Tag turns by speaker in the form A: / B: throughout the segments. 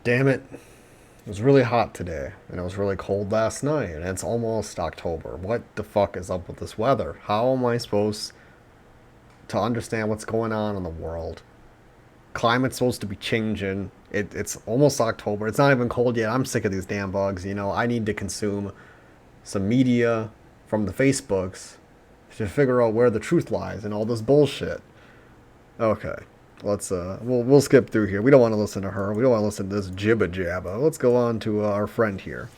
A: Damn it. It was really hot today, and it was really cold last night, and it's almost October. What the fuck is up with this weather? How am I supposed to understand what's going on in the world? Climate's supposed to be changing. It's almost October. It's not even cold yet. I'm sick of these damn bugs. I need to consume some media from the Facebooks to figure out where the truth lies and all this bullshit. Okay. We'll skip through here. We don't want to listen to her. We don't want to listen to this jibba jabba. Let's go on to our friend here.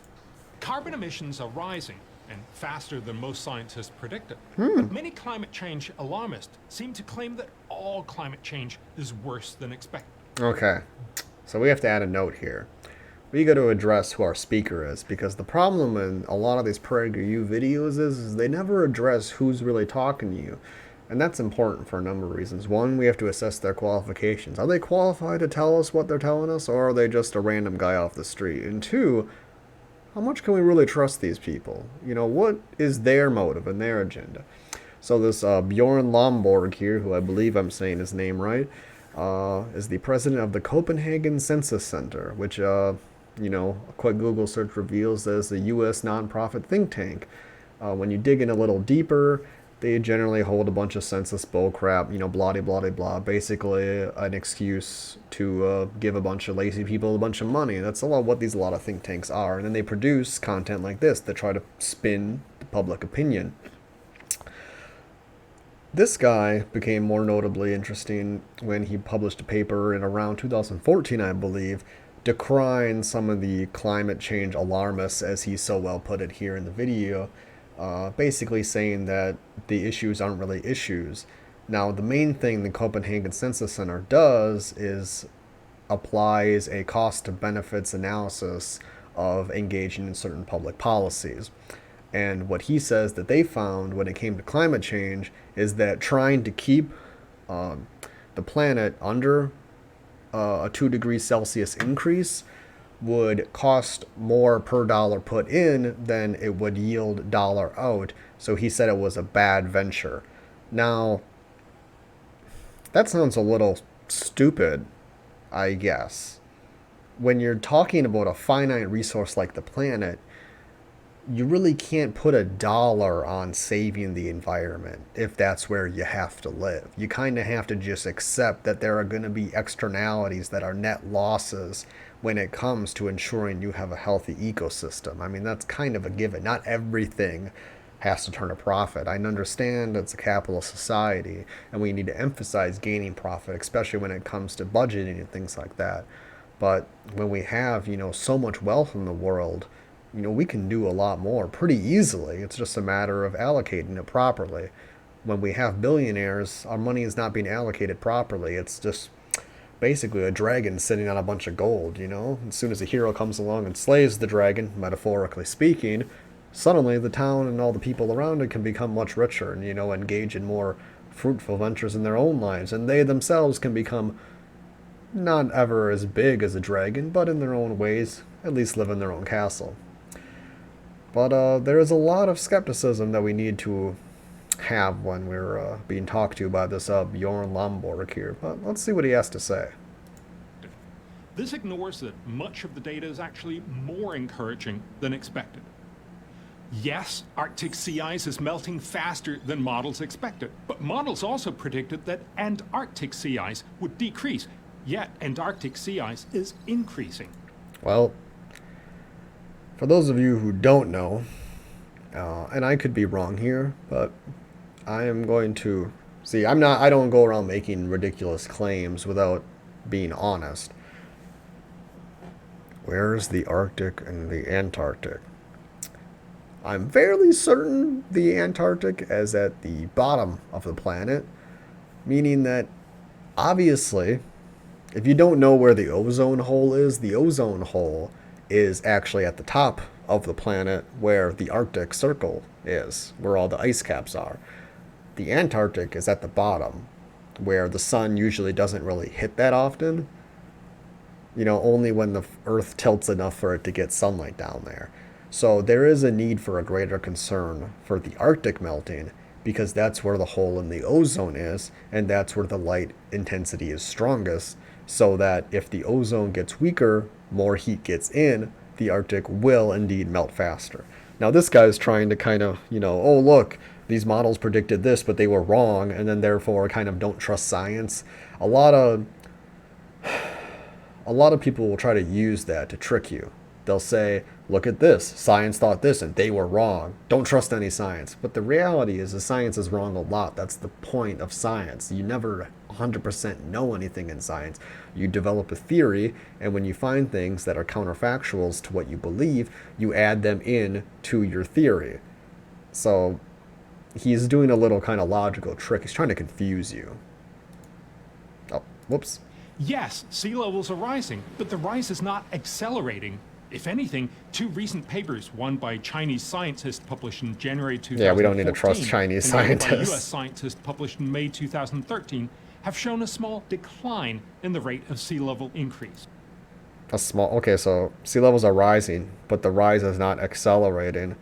B: Carbon emissions are rising, and faster than most scientists predicted. But many climate change alarmists seem to claim that all climate change is worse than expected.
A: Okay. So we have to add a note here. We got to address who our speaker is, because the problem in a lot of these PragerU videos is they never address who's really talking to you. And that's important for a number of reasons. One, we have to assess their qualifications. Are they qualified to tell us what they're telling us, or are they just a random guy off the street? And two, how much can we really trust these people? What is their motive and their agenda? So this Bjorn Lomborg here, who I believe I'm saying his name right, is the president of the Copenhagen Census Center, which, a quick Google search reveals as a U.S. nonprofit think tank. When you dig in a little deeper, they generally hold a bunch of census bullcrap, blah, blah, blah, blah. Basically, an excuse to give a bunch of lazy people a bunch of money. That's a lot what a lot of think tanks are. And then they produce content like this that try to spin the public opinion. This guy became more notably interesting when he published a paper in around 2014, I believe, decrying some of the climate change alarmists, as he so well put it here in the video. Basically saying that the issues aren't really issues. Now, the main thing the Copenhagen Census Center does is applies a cost to benefits analysis of engaging in certain public policies. And what he says that they found when it came to climate change is that trying to keep the planet under a 2 degrees Celsius increase would cost more per dollar put in than it would yield dollar out. So he said it was a bad venture. Now, that sounds a little stupid, I guess. When you're talking about a finite resource like the planet, you really can't put a dollar on saving the environment if that's where you have to live. You kind of have to just accept that there are going to be externalities that are net losses when it comes to ensuring you have a healthy ecosystem. I mean, that's kind of a given. Not everything has to turn a profit. I understand it's a capitalist society and we need to emphasize gaining profit, especially when it comes to budgeting and things like that. But when we have, so much wealth in the world, we can do a lot more pretty easily. It's just a matter of allocating it properly. When we have billionaires, our money is not being allocated properly. It's just basically a dragon sitting on a bunch of gold, As soon as a hero comes along and slays the dragon, metaphorically speaking, suddenly the town and all the people around it can become much richer and, engage in more fruitful ventures in their own lives. And they themselves can become not ever as big as a dragon, but in their own ways, at least live in their own castle. But there is a lot of skepticism that we need to have when we're being talked to by this Bjorn Lomborg here. But let's see what he has to say.
B: This ignores that much of the data is actually more encouraging than expected. Yes, Arctic sea ice is melting faster than models expected, but models also predicted that Antarctic sea ice would decrease, yet Antarctic sea ice is increasing.
A: Well, for those of you who don't know, and I could be wrong here, but I am going to see. I don't go around making ridiculous claims without being honest. Where's the Arctic and the Antarctic? I'm fairly certain the Antarctic is at the bottom of the planet, meaning that obviously, if you don't know where the ozone hole is, the ozone hole is actually at the top of the planet where the Arctic Circle is, where all the ice caps are. The Antarctic is at the bottom, where the sun usually doesn't really hit that often. Only when the Earth tilts enough for it to get sunlight down there. So there is a need for a greater concern for the Arctic melting, because that's where the hole in the ozone is, and that's where the light intensity is strongest, so that if the ozone gets weaker, more heat gets in, the Arctic will indeed melt faster. Now, this guy's trying to kind of, oh, look, these models predicted this, but they were wrong, and then therefore kind of don't trust science. A lot of people will try to use that to trick you. They'll say, look at this, science thought this, and they were wrong. Don't trust any science. But the reality is the science is wrong a lot. That's the point of science. You never 100% know anything in science. You develop a theory, and when you find things that are counterfactuals to what you believe, you add them in to your theory. So he's doing a little kind of logical trick. He's trying to confuse you. Oh, whoops.
B: Yes, sea levels are rising, but the rise is not accelerating. If anything, two recent papers, one by Chinese scientists published in January 2014,
A: Yeah, we don't need to trust Chinese
B: and
A: scientists.
B: by U.S. scientists published in May 2013, have shown a small decline in the rate of sea level increase.
A: Okay, so sea levels are rising, but the rise is not accelerating,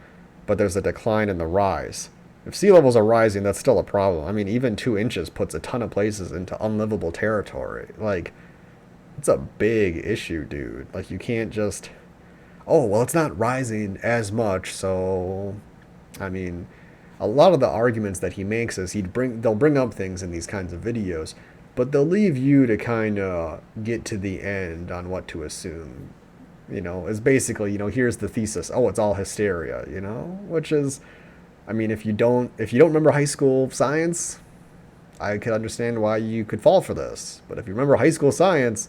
A: but there's a decline in the rise. If sea levels are rising, that's still a problem. I mean, even 2 inches puts a ton of places into unlivable territory. Like, it's a big issue, dude. Like, you can't just, oh, well, it's not rising as much, so, I mean, a lot of the arguments that he makes is they'll bring up things in these kinds of videos, but they'll leave you to kind of get to the end on what to assume. Is basically, here's the thesis. Oh, it's all hysteria, which is, I mean, if you don't remember high school science, I could understand why you could fall for this. But if you remember high school science,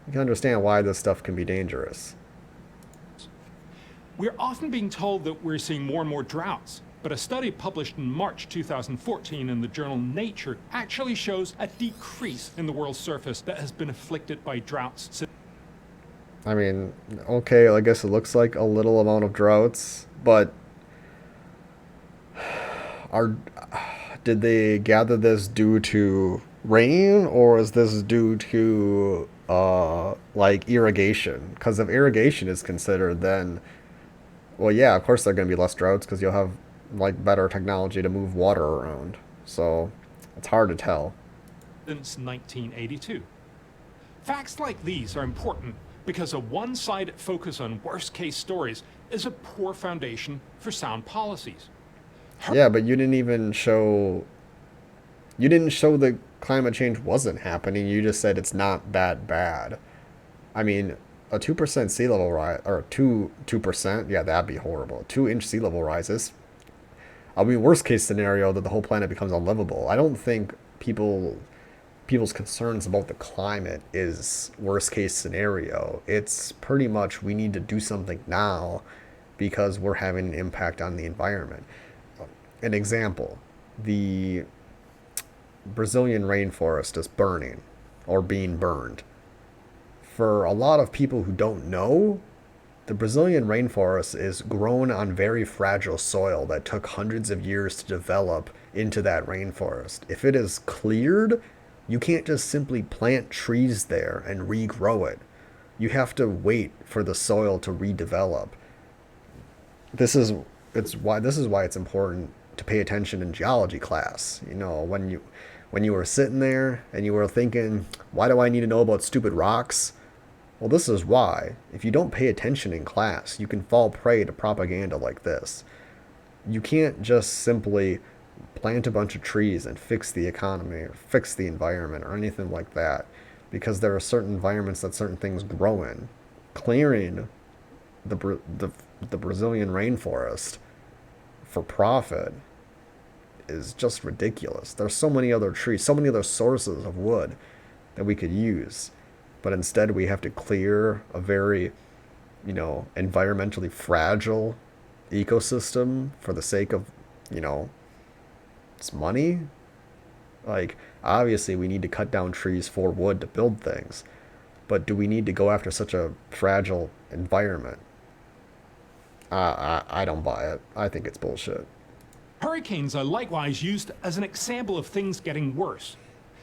A: you can understand why this stuff can be dangerous.
B: We're often being told that we're seeing more and more droughts, but a study published in March 2014 in the journal Nature actually shows a decrease in the world's surface that has been afflicted by droughts.
A: I mean, okay, I guess it looks like a little amount of droughts, but did they gather this due to rain, or is this due to like irrigation? Because if irrigation is considered, then, well, yeah, of course there are going to be less droughts because you'll have like better technology to move water around. So it's hard to tell.
B: Since 1982. Facts like these are important because a one-sided focus on worst-case stories is a poor foundation for sound policies.
A: Yeah, but you didn't show that climate change wasn't happening. You just said it's not that bad. I mean, a 2% sea level rise, or 2%, yeah, that'd be horrible. 2-inch sea level rises. I mean, worst case scenario that the whole planet becomes unlivable. I don't think people's concerns about the climate is worst case scenario. It's pretty much we need to do something now because we're having an impact on the environment. An example, the Brazilian rainforest is burning or being burned. For a lot of people who don't know, the Brazilian rainforest is grown on very fragile soil that took hundreds of years to develop into that rainforest. If it is cleared, you can't just simply plant trees there and regrow it. You have to wait for the soil to redevelop. This is why it's important to pay attention in geology class. When you were sitting there and you were thinking, why do I need to know about stupid rocks? Well, this is why. If you don't pay attention in class, you can fall prey to propaganda like this. You can't just simply plant a bunch of trees and fix the economy or fix the environment or anything like that, because there are certain environments that certain things grow in. Clearing the Brazilian rainforest for profit is just ridiculous. There's so many other trees, so many other sources of wood that we could use, but instead we have to clear a very, environmentally fragile ecosystem for the sake of, it's money. Like, obviously we need to cut down trees for wood to build things, but do we need to go after such a fragile environment? I don't buy it. I think it's bullshit.
B: Hurricanes are likewise used as an example of things getting worse.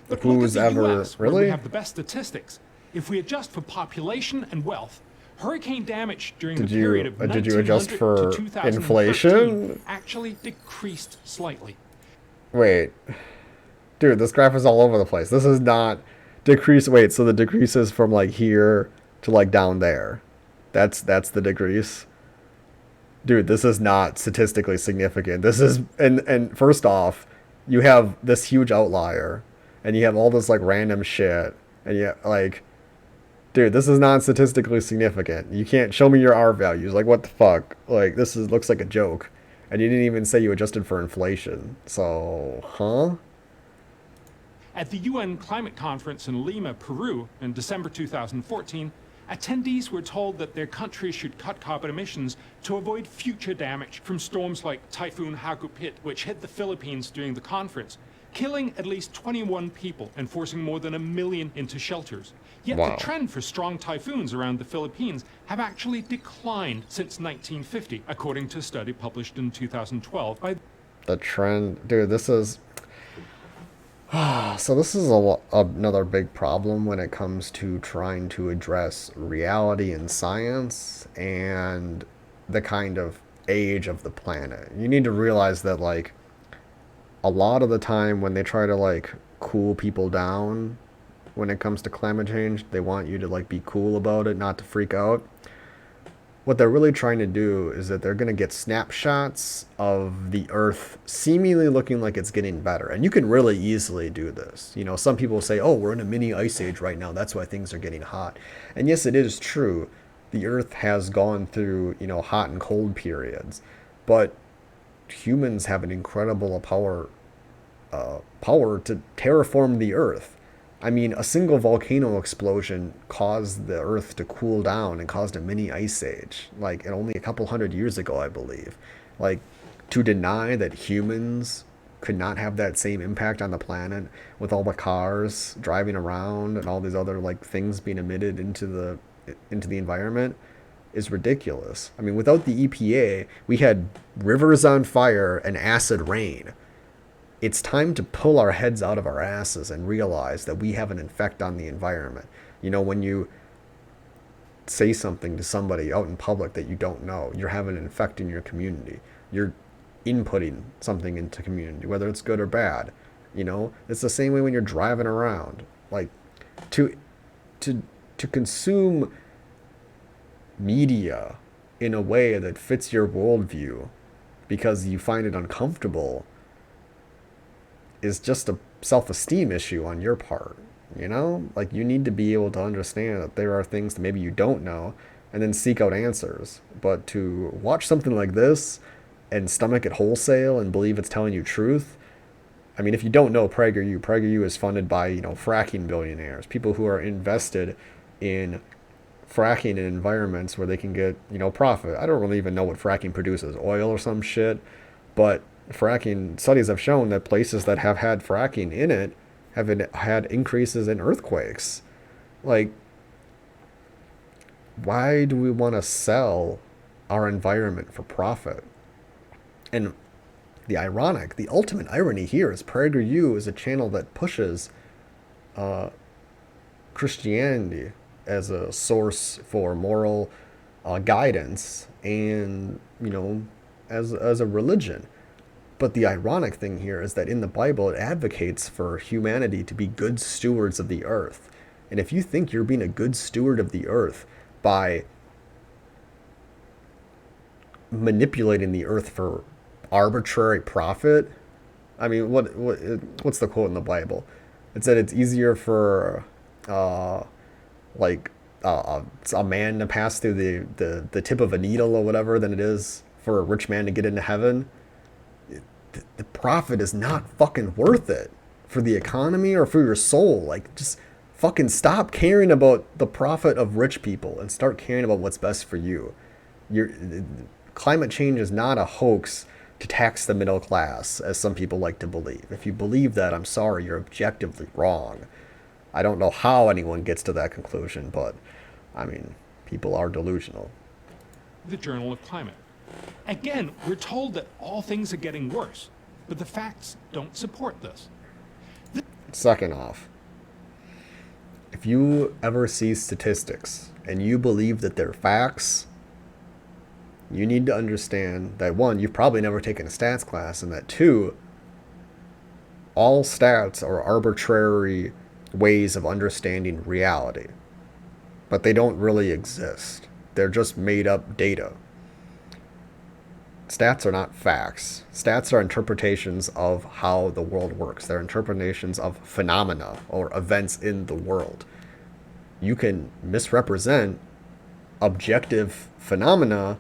B: But
A: Who's
B: look at the
A: ever
B: US, where
A: really?
B: we have the best statistics. If we adjust for population and wealth, hurricane damage during the period of
A: did you adjust
B: 1900
A: for
B: to 2013
A: inflation?
B: actually decreased slightly.
A: Wait, dude, this graph is all over the place. This is not Decrease. Wait, so the decrease is from like here to like down there. That's the decrease. Dude, this is not statistically significant. This is and first off, you have this huge outlier, and you have all this like random shit, and you like, dude, this is not statistically significant. You can't show me your R values. Like, what the fuck? Like, this is looks like a joke, and you didn't even say you adjusted for inflation. So, huh?
B: At the UN Climate Conference in Lima, Peru, in December 2014, attendees were told that their countries should cut carbon emissions to avoid future damage from storms like Typhoon Hagupit, which hit the Philippines during the conference, killing at least 21 people and forcing more than 1 million into shelters. Yet
A: Wow.
B: the trend for strong typhoons around the Philippines have actually declined since 1950, according to a study published in 2012 by
A: The trend, dude. This is so. This is another big problem when it comes to trying to address reality and science and the kind of age of the planet. You need to realize that like a lot of the time when they try to like cool people down when it comes to climate change, they want you to like be cool about it, not to freak out. What they're really trying to do is that they're going to get snapshots of the earth seemingly looking like it's getting better. And you can really easily do this. You know, some people say, oh, we're in a mini ice age right now, that's why things are getting hot. And yes, it is true, the earth has gone through, you know, hot and cold periods, but humans have an incredible power to terraform the earth. I mean, a single volcano explosion caused the earth to cool down and caused a mini ice age, like, and only a couple hundred years ago, I believe. Like, to deny that humans could not have that same impact on the planet with all the cars driving around and all these other like things being emitted into the environment is ridiculous. I mean, without the EPA, we had rivers on fire and acid rain. It's time to pull our heads out of our asses and realize that we have an effect on the environment. You know, when you say something to somebody out in public that you don't know, you're having an effect in your community. You're inputting something into community, whether it's good or bad. You know, it's the same way when you're driving around. Like, to to consume media in a way that fits your worldview because you find it uncomfortable is just a self-esteem issue on your part. You know, like, you need to be able to understand that there are things that maybe you don't know and then seek out answers. But to watch something like this and stomach it wholesale and believe it's telling you truth, I mean, if you don't know PragerU is funded by, you know, fracking billionaires, people who are invested in fracking in environments where they can get, you know, profit. I don't really even know what fracking produces, oil or some shit, but fracking studies have shown that places that have had fracking in it have had increases in earthquakes. Like, why do we want to sell our environment for profit? And the ultimate irony here is PragerU is a channel that pushes Christianity as a source for moral guidance and, you know, as a religion. But the ironic thing here is that in the Bible, it advocates for humanity to be good stewards of the earth. And if you think you're being a good steward of the earth by manipulating the earth for arbitrary profit, I mean, what's the quote in the Bible? It said it's easier for like a man to pass through the tip of a needle or whatever than it is for a rich man to get into heaven. The profit is not fucking worth it for the economy or for your soul. Like, just fucking stop caring about the profit of rich people and start caring about what's best for you. Climate change is not a hoax to tax the middle class, as some people like to believe. If you believe that, I'm sorry, you're objectively wrong. I don't know how anyone gets to that conclusion, but, I mean, people are delusional.
B: the Journal of Climate. Again, we're told that all things are getting worse, but the facts don't support this.
A: Second off, if you ever see statistics and you believe that they're facts, you need to understand that, one, you've probably never taken a stats class, and that, two, all stats are arbitrary ways of understanding reality, but they don't really exist. They're just made up data. Stats are not facts. Stats are interpretations of how the world works. They're interpretations of phenomena or events in the world. You can misrepresent objective phenomena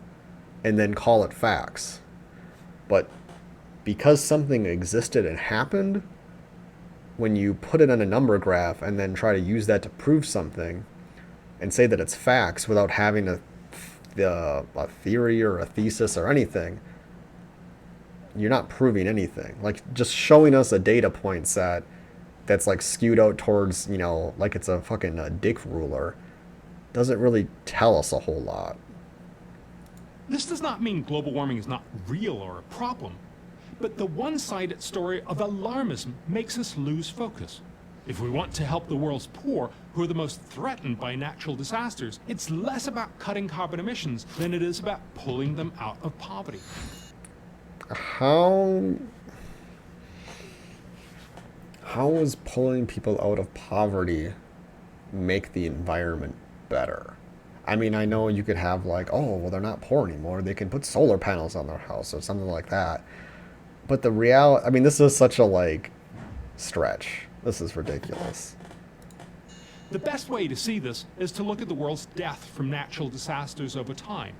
A: and then call it facts. But because something existed and happened, when you put it on a number graph and then try to use that to prove something and say that it's facts without having a theory or a thesis or anything, you're not proving anything. Like, just showing us a data point set that's like skewed out towards, like it's a fucking dick ruler doesn't really tell us a whole lot.
B: This does not mean global warming is not real or a problem, but the one-sided story of alarmism makes us lose focus. If we want to help the world's poor, who are the most threatened by natural disasters, it's less about cutting carbon emissions than it is about pulling them out of poverty.
A: How is pulling people out of poverty make the environment better? I mean, I know you could have like, oh, well, they're not poor anymore. They can put solar panels on their house or something like that. But the reality, I mean, this is such a like stretch. This is ridiculous.
B: The best way to see this is to look at the world's death from natural disasters over time.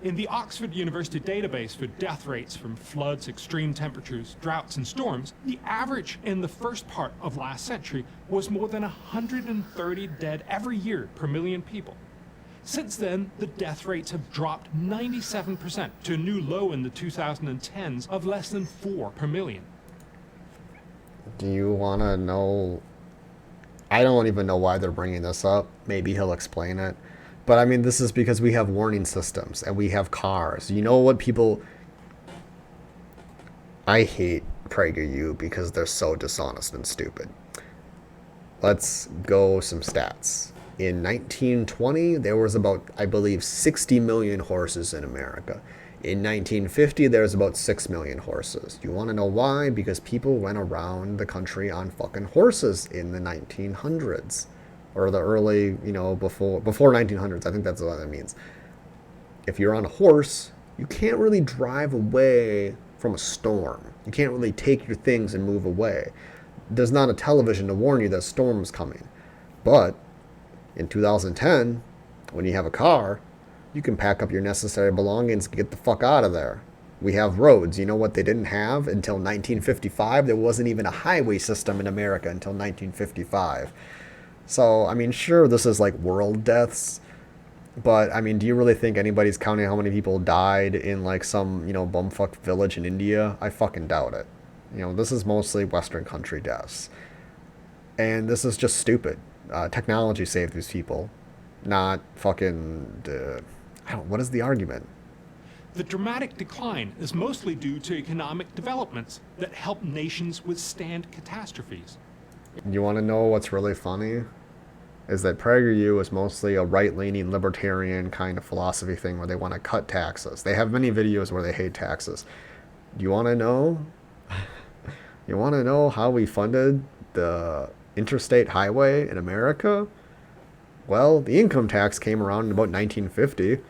B: In the Oxford University database for death rates from floods, extreme temperatures, droughts, and storms, the average in the first part of last century was more than 130 dead every year per million people. Since then, the death rates have dropped 97% to a new low in the 2010s of less than 4 per million.
A: Do you want to know? I don't even know why they're bringing this up. Maybe he'll explain it. But I mean, this is because we have warning systems and we have cars. You know what people... I hate PragerU because they're so dishonest and stupid. Let's go some stats. In 1920, there was about, I believe, 60 million horses in America. In 1950, there was about 6 million horses. You want to know why? Because people went around the country on fucking horses in the 1900s. Or the early, before 1900s. I think that's what that means. If you're on a horse, you can't really drive away from a storm. You can't really take your things and move away. There's not a television to warn you that a storm's coming. But in 2010, when you have a car, you can pack up your necessary belongings and get the fuck out of there. We have roads. You know what they didn't have until 1955? There wasn't even a highway system in America until 1955. So, I mean, sure, this is like world deaths, but I mean, do you really think anybody's counting how many people died in like some, bumfuck village in India? I fucking doubt it. This is mostly Western country deaths. And this is just stupid. Technology saved these people, not fucking, what is the argument?
B: The dramatic decline is mostly due to economic developments that help nations withstand catastrophes.
A: You want to know what's really funny? Is that PragerU is mostly a right-leaning libertarian kind of philosophy thing where they want to cut taxes. They have many videos where they hate taxes. Do you want to know? You want to know how we funded the interstate highway in America? Well, the income tax came around in about 1950.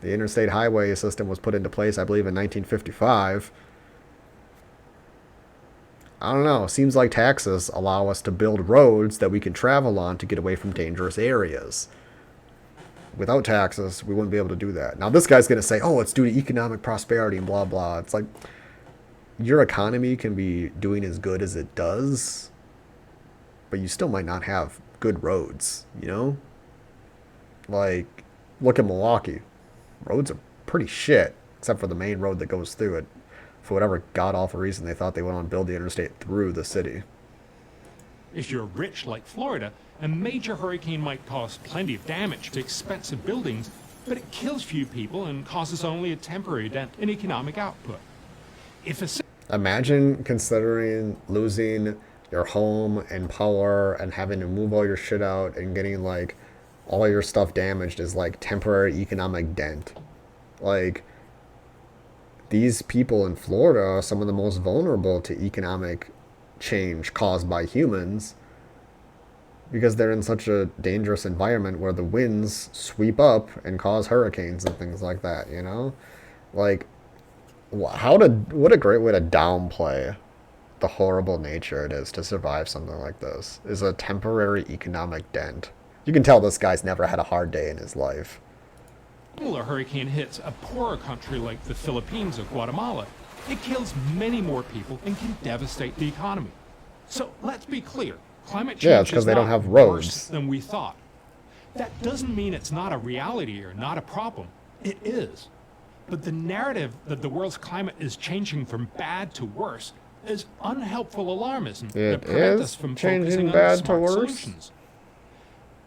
A: The interstate highway system was put into place, I believe, in 1955. I don't know. Seems like taxes allow us to build roads that we can travel on to get away from dangerous areas. Without taxes, we wouldn't be able to do that. Now, this guy's going to say, oh, it's due to economic prosperity and blah, blah. It's like, your economy can be doing as good as it does, but you still might not have good roads, Like, look at Milwaukee. Roads are pretty shit, except for the main road that goes through it. For whatever god-awful reason, they thought they would want to build the interstate through the city.
B: If you're rich like Florida, a major hurricane might cause plenty of damage to expensive buildings, but it kills few people and causes only a temporary dent in economic output.
A: Imagine considering losing your home and power and having to move all your shit out and getting, like, all your stuff damaged as, like, temporary economic dent. Like, these people in Florida are some of the most vulnerable to economic change caused by humans. because they're in such a dangerous environment where the winds sweep up and cause hurricanes and things like that, you know? Like, what a great way to downplay the horrible nature it is to survive something like this is a temporary economic dent. You can tell this guy's never had a hard day in his life.
B: A hurricane hits a poorer country like the Philippines or Guatemala, it kills many more people and can devastate the economy. So let's be clear, climate change
A: It's because
B: is
A: they don't
B: not
A: have
B: worse
A: roads.
B: than we thought. That doesn't mean it's not a reality or not a problem. It is. But the narrative that the world's climate is changing from bad to worse is unhelpful alarmism that prevents us from focusing on smart solutions.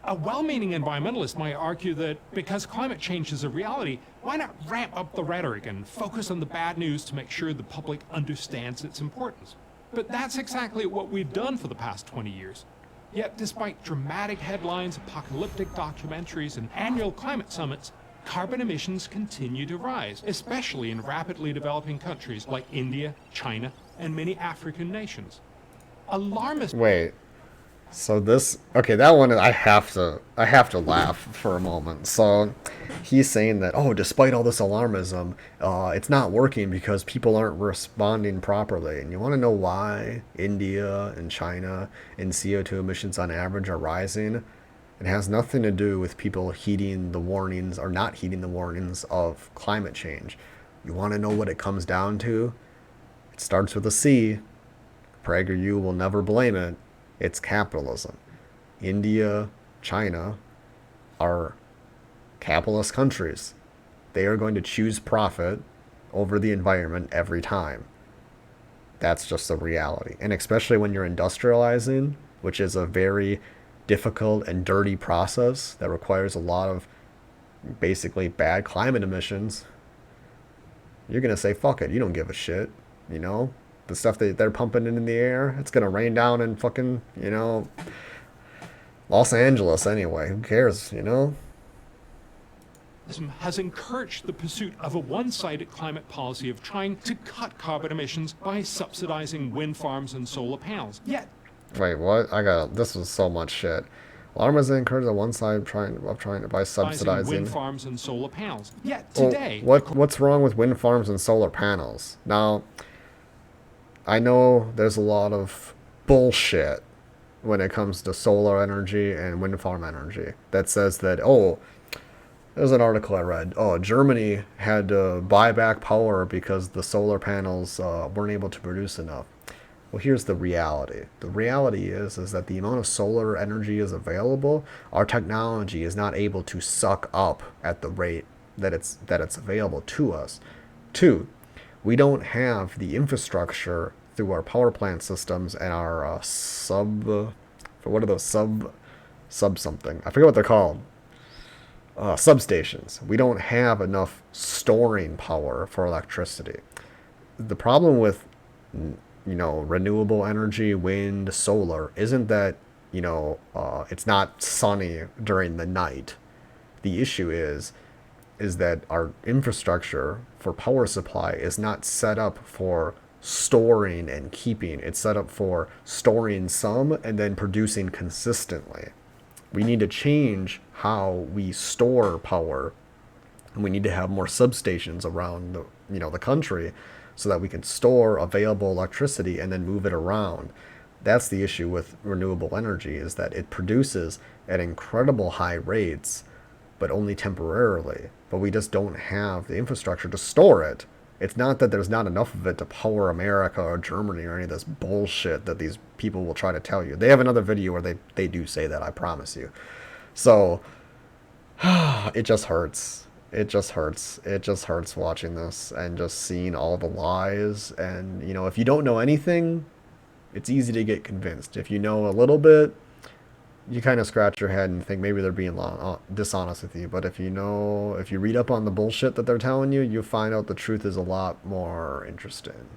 B: A well-meaning environmentalist might argue that because climate change is a reality, why not ramp up the rhetoric and focus on the bad news to make sure the public understands its importance? But that's exactly what we've done for the past 20 years. Yet despite dramatic headlines, apocalyptic documentaries, and annual climate summits, carbon emissions continue to rise, especially in rapidly developing countries like India, China, and many African nations. Alarmist.
A: Wait. So this, okay, that one I have to laugh for a moment. So he's saying that, oh, despite all this alarmism, it's not working because people aren't responding properly. And you want to know why India and China and CO2 emissions on average are rising? It has nothing to do with people heeding the warnings or not heeding the warnings of climate change. You want to know what it comes down to? It starts with a C. PragerU will never blame it. It's capitalism. India, China are capitalist countries. They are going to choose profit over the environment every time. That's just the reality. And especially when you're industrializing, which is a very difficult and dirty process that requires a lot of basically bad climate emissions, you're going to say, fuck it, you don't give a shit, you know? The stuff that they're pumping in the air, it's going to rain down in fucking, you know, Los Angeles anyway. Who cares, you know?
B: Has encouraged the pursuit of a one-sided climate policy of trying to cut carbon emissions by subsidizing wind farms and solar panels. Yet,
A: wait, what? This was so much shit. Alarmism encourages a one side trying by subsidizing
B: wind farms and solar panels. Yet today,
A: what's wrong with wind farms and solar panels? Now, I know there's a lot of bullshit when it comes to solar energy and wind farm energy that says that, oh, there's an article I read. Oh, Germany had to buy back power because the solar panels weren't able to produce enough. Well, here's the reality. The reality is that the amount of solar energy is available, our technology is not able to suck up at the rate that it's available to us. 2, we don't have the infrastructure through our power plant systems and our what are those sub something? I forget what they're called. Substations. We don't have enough storing power for electricity. The problem with, renewable energy, wind, solar, isn't that, it's not sunny during the night. The issue is that our infrastructure for power supply is not set up for storing and keeping. It's set up for storing some and then producing consistently. We need to change how we store power, and we need to have more substations around the country so that we can store available electricity and then move it around. That's the issue with renewable energy, is that it produces at incredible high rates, but only temporarily. But we just don't have the infrastructure to store it. It's not that there's not enough of it to power America or Germany or any of this bullshit that these people will try to tell you. They have another video where they do say that, I promise you. So, it just hurts. It just hurts. It just hurts watching this and just seeing all the lies. And, if you don't know anything, it's easy to get convinced. If you know a little bit, you kind of scratch your head and think maybe they're being dishonest with you. But if you read up on the bullshit that they're telling you, you find out the truth is a lot more interesting.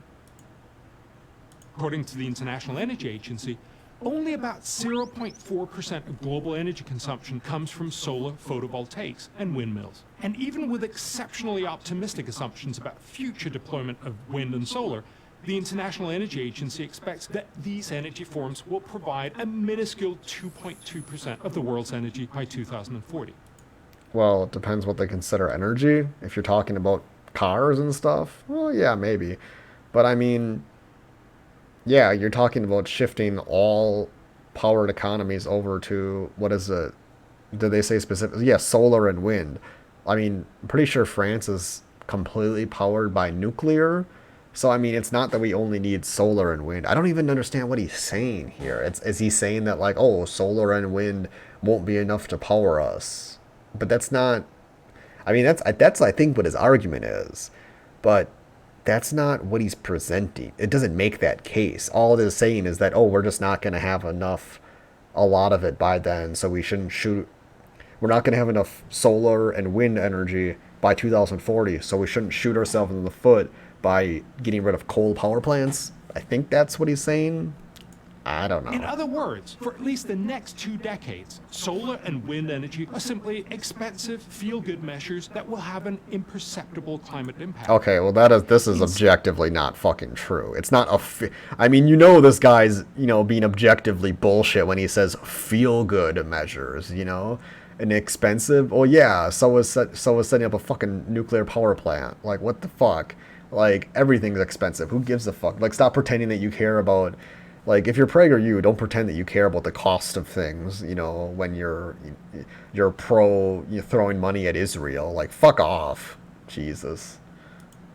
B: According to the International Energy Agency, only about 0.4% of global energy consumption comes from solar photovoltaics and windmills. And even with exceptionally optimistic assumptions about future deployment of wind and solar, The International Energy Agency expects that these energy forms will provide a minuscule 2.2% of the world's energy by 2040.
A: Well, it depends what they consider energy. If you're talking about cars and stuff, well, yeah, maybe. But I mean, yeah, you're talking about shifting all powered economies over to, what is it? Did they say specifically? Yeah, solar and wind. I mean, I'm pretty sure France is completely powered by nuclear. So, I mean, it's not that we only need solar and wind. I don't even understand what he's saying here. Is he saying that, like, oh, solar and wind won't be enough to power us? But that's not. I mean, that's I think what his argument is. But that's not what he's presenting. It doesn't make that case. All it is saying is that, oh, we're just not going to have enough, a lot of it by then, so we shouldn't shoot. We're not going to have enough solar and wind energy by 2040, so we shouldn't shoot ourselves in the foot by getting rid of coal power plants. I think that's what he's saying. I don't know.
B: In other words, for at least the next 2 decades, solar and wind energy are simply expensive, feel-good measures that will have an imperceptible climate impact.
A: Okay, well this is objectively not fucking true. It's not I mean, you know this guy's, being objectively bullshit when he says feel-good measures, and expensive. Well, yeah, so is setting up a fucking nuclear power plant. Like, what the fuck? Like, everything's expensive. Who gives a fuck? Like, stop pretending that you care about. Like, if you're PragerU, don't pretend that you care about the cost of things, when you're throwing money at Israel. Like, fuck off. Jesus.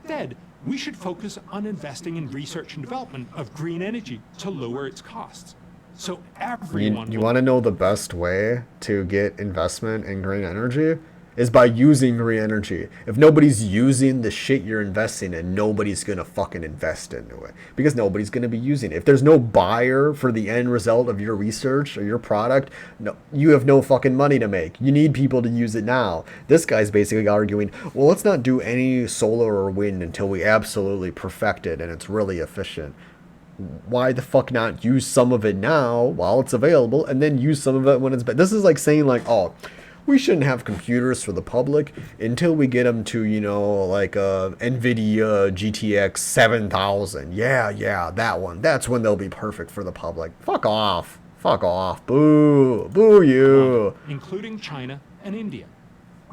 B: Instead, we should focus on investing in research and development of green energy to lower its costs. So everyone...
A: You want to know the best way to get investment in green energy? Is by using green energy. If nobody's using the shit you're investing in, nobody's going to fucking invest into it. Because nobody's going to be using it. If there's no buyer for the end result of your research or your product, no, you have no fucking money to make. You need people to use it now. This guy's basically arguing, well, let's not do any solar or wind until we absolutely perfect it and it's really efficient. Why the fuck not use some of it now while it's available and then use some of it when it's bad? This is like saying, like, oh, we shouldn't have computers for the public until we get them to, like NVIDIA GTX 7000. Yeah, that one. That's when they'll be perfect for the public. Fuck off. Fuck off. Boo. Boo you.
B: Including China and India.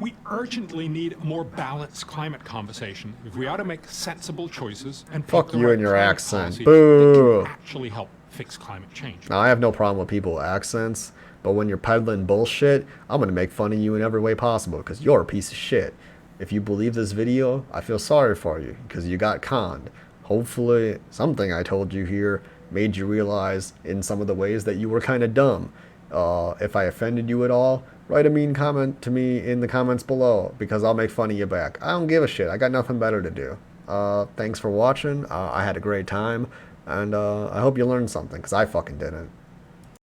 B: We urgently need a more balanced climate conversation if we ought to make sensible choices and
A: fuck you and your accent.
B: Boo. That can actually help fix climate change.
A: Now, I have no problem with people with accents. But when you're peddling bullshit, I'm going to make fun of you in every way possible because you're a piece of shit. If you believe this video, I feel sorry for you because you got conned. Hopefully, something I told you here made you realize in some of the ways that you were kind of dumb. If I offended you at all, write a mean comment to me in the comments below because I'll make fun of you back. I don't give a shit. I got nothing better to do. Thanks for watching. I had a great time. And I hope you learned something because I fucking didn't.